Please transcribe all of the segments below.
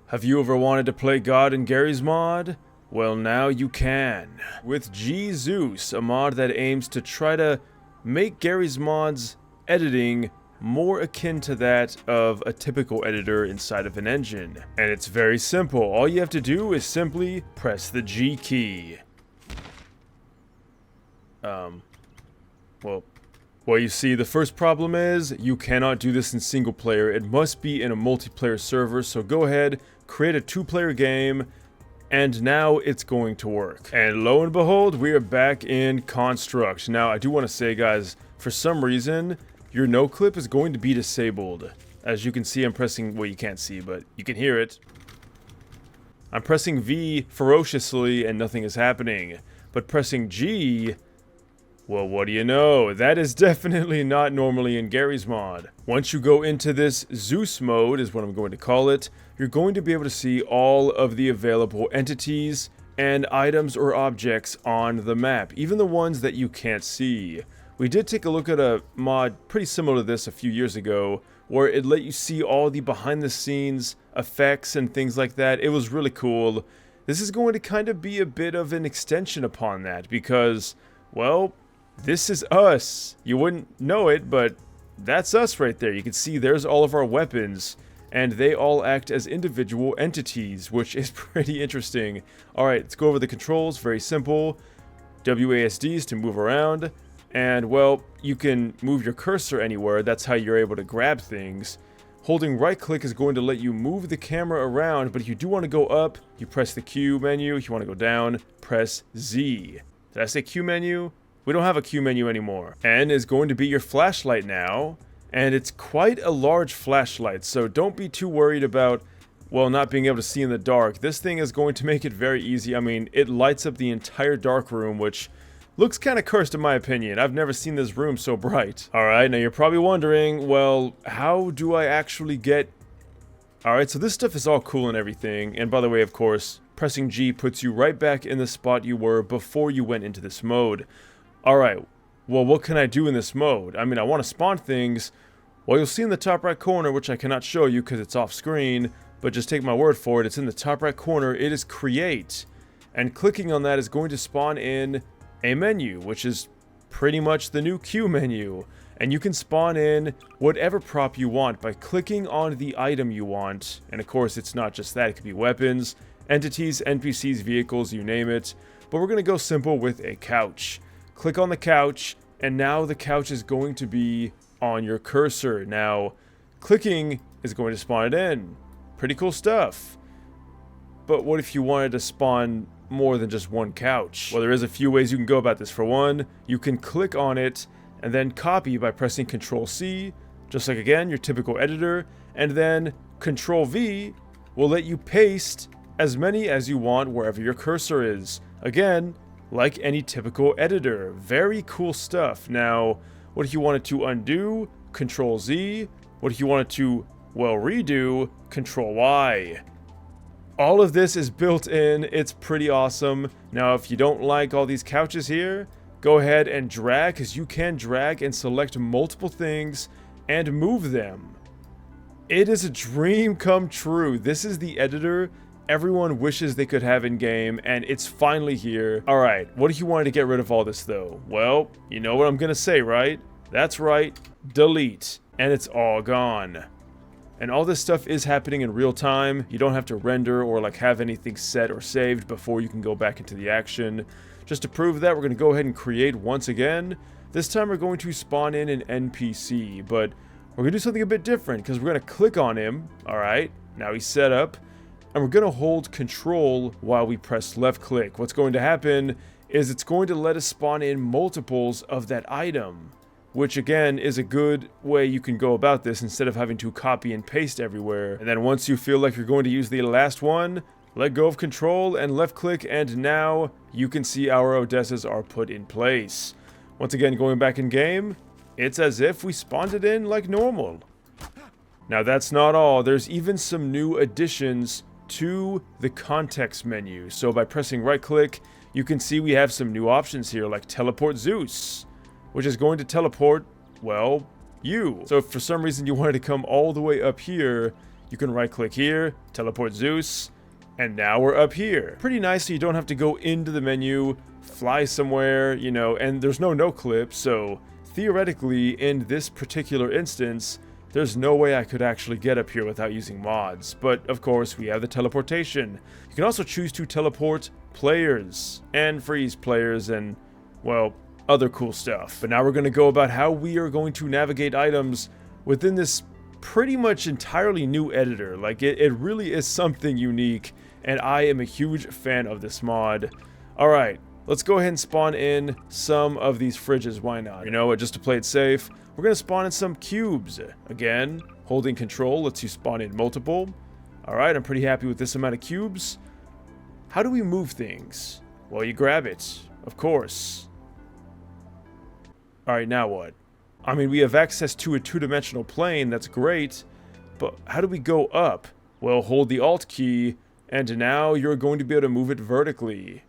Have you ever wanted to play God in Garry's mod? Well, now you can. With G Zeus, a mod that aims to try to make Garry's mod's editing more akin to that of a typical editor inside of an engine. And it's very simple. All you have to do is simply press the G key. Well, you see, the first problem is you cannot do this in single player. It must be in a multiplayer server, so go ahead, create a 2-player game, and now it's going to work. And lo and behold, we are back in Construct. Now, I do want to say, guys, for some reason, your no clip is going to be disabled. As you can see, I'm pressing, well, you can't see, but you can hear it. I'm pressing V ferociously and nothing is happening. But pressing G, well, what do you know? That is definitely not normally in Garry's mod. Once you go into this Zeus mode, is what I'm going to call it, you're going to be able to see all of the available entities and items or objects on the map, even the ones that you can't see. We did take a look at a mod pretty similar to this a few years ago, where it let you see all the behind the scenes effects and things like that. It was really cool. This is going to kind of be a bit of an extension upon that because, well, this is us. You wouldn't know it, but that's us right there. You can see there's all of our weapons, and they all act as individual entities, which is pretty interesting. Alright, let's go over the controls. Very simple. WASD is to move around, and, well, you can move your cursor anywhere. That's how you're able to grab things. Holding right click is going to let you move the camera around, but if you do want to go up, you press the Q menu. If you want to go down, press Z. Did I say Q menu? We don't have a Q menu anymore. N is going to be your flashlight now, and it's quite a large flashlight, so don't be too worried about, well, not being able to see in the dark. This thing is going to make it very easy. I mean, it lights up the entire dark room, which looks kind of cursed in my opinion. I've never seen this room so bright. Alright, now you're probably wondering, well, how do I actually get... Alright, so this stuff is all cool and everything, and by the way, of course, pressing G puts you right back in the spot you were before you went into this mode. Alright, well, what can I do in this mode? I mean, I want to spawn things. Well, you'll see in the top right corner, which I cannot show you because it's off screen, but just take my word for it, it's in the top right corner, it is create. And clicking on that is going to spawn in a menu, which is pretty much the new Q menu. And you can spawn in whatever prop you want by clicking on the item you want. And of course, it's not just that, it could be weapons, entities, NPCs, vehicles, you name it. But we're going to go simple with a couch. Click on the couch, and now the couch is going to be on your cursor. Now, clicking is going to spawn it in. Pretty cool stuff. But what if you wanted to spawn more than just one couch? Well, there is a few ways you can go about this. For one, you can click on it and then copy by pressing Ctrl-C, just like, again, your typical editor, and then Ctrl-V will let you paste as many as you want wherever your cursor is. Again, like any typical editor. Very cool stuff. Now, what if you wanted to undo? Ctrl-Z. What if you wanted to, well, redo? Ctrl-Y. All of this is built in. It's pretty awesome. Now, if you don't like all these couches here, go ahead and drag, because you can drag and select multiple things and move them. It is a dream come true. This is the editor everyone wishes they could have in-game, and it's finally here. Alright, what if you wanted to get rid of all this, though? Well, you know what I'm gonna say, right? That's right, delete. And it's all gone. And all this stuff is happening in real time. You don't have to render or, like, have anything set or saved before you can go back into the action. Just to prove that, we're gonna go ahead and create once again. This time we're going to spawn in an NPC, but we're gonna do something a bit different, because we're gonna click on him. Alright, now he's set up. And we're going to hold Control while we press left click. What's going to happen is it's going to let us spawn in multiples of that item, which again is a good way you can go about this instead of having to copy and paste everywhere. And then once you feel like you're going to use the last one, let go of Control and left click, and now you can see our Odessas are put in place. Once again, going back in game, it's as if we spawned it in like normal. Now that's not all. There's even some new additions to the context menu. So by pressing right click, you can see we have some new options here, like Teleport Zeus, which is going to teleport, well, you. So if for some reason you wanted to come all the way up here, you can right click here, teleport Zeus, and now we're up here. Pretty nice, so you don't have to go into the menu, fly somewhere, you know, and there's no clip, so theoretically, in this particular instance, there's no way I could actually get up here without using mods. But of course, we have the teleportation. You can also choose to teleport players and freeze players and, well, other cool stuff. But now we're going to go about how we are going to navigate items within this pretty much entirely new editor. Like, it really is something unique, and I am a huge fan of this mod. Alright, let's go ahead and spawn in some of these fridges, why not? You know what, just to play it safe, we're going to spawn in some cubes. Again, holding control lets you spawn in multiple. Alright, I'm pretty happy with this amount of cubes. How do we move things? Well, you grab it, of course. Alright, now what? I mean, we have access to a two-dimensional plane, that's great, but how do we go up? Well, hold the Alt key, and now you're going to be able to move it vertically.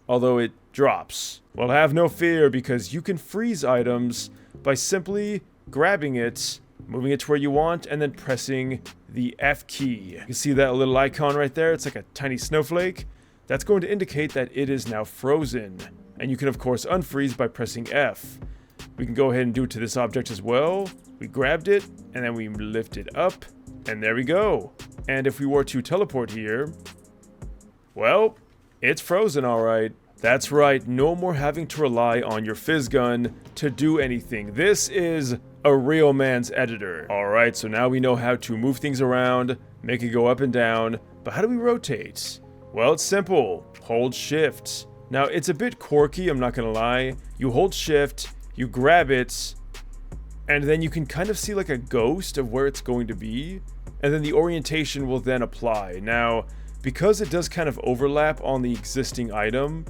Although it drops. Well, have no fear, because you can freeze items by simply grabbing it, moving it to where you want, and then pressing the F key. You can see that little icon right there, it's like a tiny snowflake. That's going to indicate that it is now frozen. And you can of course unfreeze by pressing F. We can go ahead and do it to this object as well. We grabbed it, and then we lift it up, and there we go. And if we were to teleport here, well, it's frozen alright. That's right, no more having to rely on your fizz gun to do anything. This is a real man's editor. Alright, so now we know how to move things around, make it go up and down, but how do we rotate? Well, it's simple. Hold shift. Now, it's a bit quirky, I'm not gonna lie. You hold shift, you grab it, and then you can kind of see like a ghost of where it's going to be, and then the orientation will then apply. Now, because it does kind of overlap on the existing item,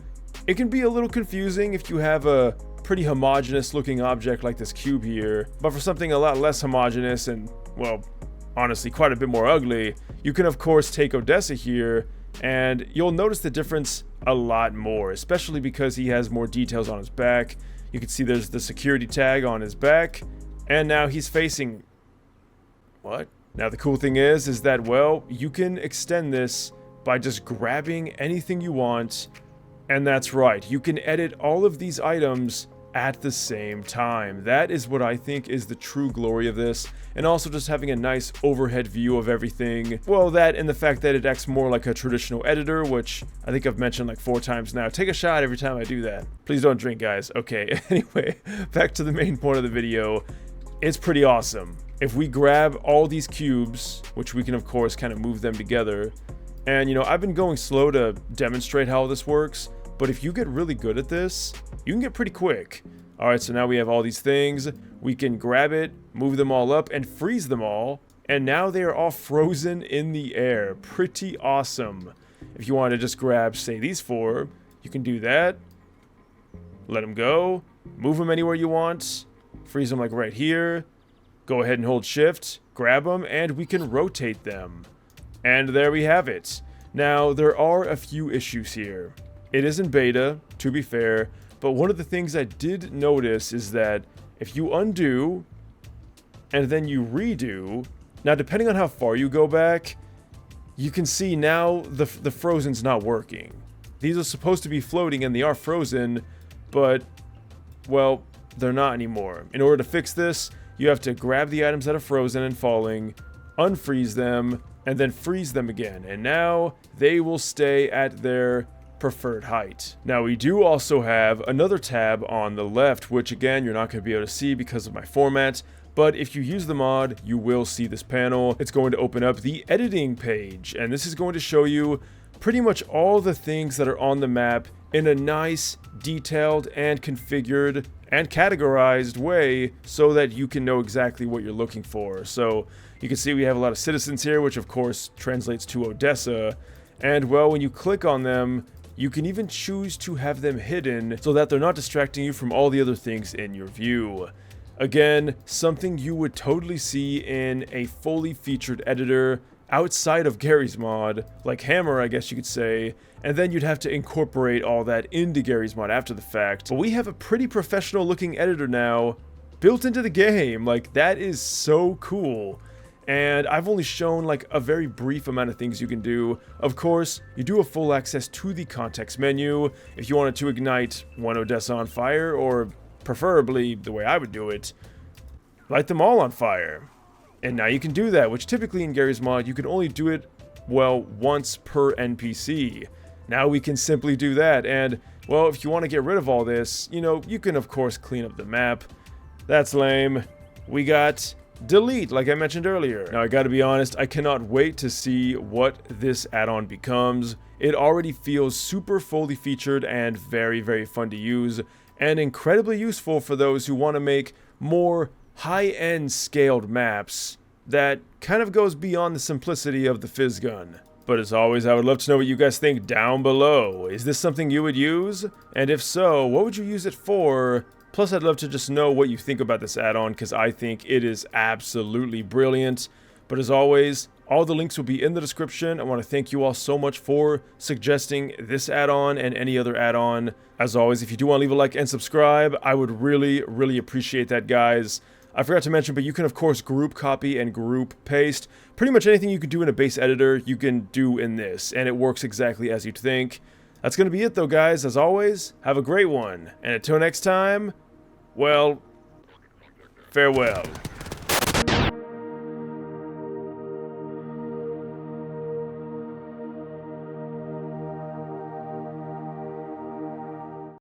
it can be a little confusing if you have a pretty homogeneous looking object like this cube here, but for something a lot less homogeneous and, well, honestly quite a bit more ugly, you can of course take Odessa here, and you'll notice the difference a lot more, especially because he has more details on his back. You can see there's the security tag on his back, and now he's facing... what? Now the cool thing is that, well, you can extend this by just grabbing anything you want, and that's right, you can edit all of these items at the same time. That is what I think is the true glory of this, and also just having a nice overhead view of everything. Well, that and the fact that it acts more like a traditional editor, which I think I've mentioned like 4 times now. Take a shot every time I do that. Please don't drink, guys. Okay, anyway, back to the main point of the video. It's pretty awesome. If we grab all these cubes, which we can of course kind of move them together, and you know, I've been going slow to demonstrate how this works, but if you get really good at this, you can get pretty quick. Alright, so now we have all these things. We can grab it, move them all up, and freeze them all. And now they are all frozen in the air. Pretty awesome. If you want to just grab, say, these 4, you can do that. Let them go. Move them anywhere you want. Freeze them like right here. Go ahead and hold shift. Grab them, and we can rotate them. And there we have it. Now, there are a few issues here. It is in beta, to be fair, but one of the things I did notice is that if you undo and then you redo, now depending on how far you go back, you can see now the frozen's not working. These are supposed to be floating and they are frozen, but, well, they're not anymore. In order to fix this, you have to grab the items that are frozen and falling, unfreeze them, and then freeze them again, and now they will stay at their preferred height. Now we do also have another tab on the left, which again you're not going to be able to see because of my format, but if you use the mod you will see this panel. It's going to open up the editing page, and this is going to show you pretty much all the things that are on the map in a nice, detailed, and configured and categorized way so that you can know exactly what you're looking for. So you can see we have a lot of citizens here, which of course translates to Odessa, and well, when you click on them, you can even choose to have them hidden so that they're not distracting you from all the other things in your view. Again, something you would totally see in a fully featured editor outside of Garry's mod, like Hammer I guess you could say, and then you'd have to incorporate all that into Garry's mod after the fact. But we have a pretty professional looking editor now built into the game. Like, that is so cool. And I've only shown like a very brief amount of things you can do. Of course, you do have full access to the context menu if you wanted to ignite one Odessa on fire, or preferably, the way I would do it, light them all on fire. And now you can do that, which typically in Garry's mod, you can only do it, well, once per NPC. Now we can simply do that, and, well, if you want to get rid of all this, you know, you can of course clean up the map. That's lame. We got delete, like I mentioned earlier. Now I gotta be honest, I cannot wait to see what this add-on becomes. It already feels super fully featured and very, very fun to use, and incredibly useful for those who want to make more high-end scaled maps that kind of goes beyond the simplicity of the fizz gun. But as always, I would love to know what you guys think down below. Is this something you would use? And if so, what would you use it for? Plus, I'd love to just know what you think about this add-on, because I think it is absolutely brilliant. But as always, all the links will be in the description. I want to thank you all so much for suggesting this add-on and any other add-on. As always, if you do want to leave a like and subscribe, I would really, really appreciate that, guys. I forgot to mention, but you can of course group copy and group paste. Pretty much anything you could do in a base editor, you can do in this, and it works exactly as you'd think. That's going to be it though, guys. As always, have a great one. And until next time, well, farewell.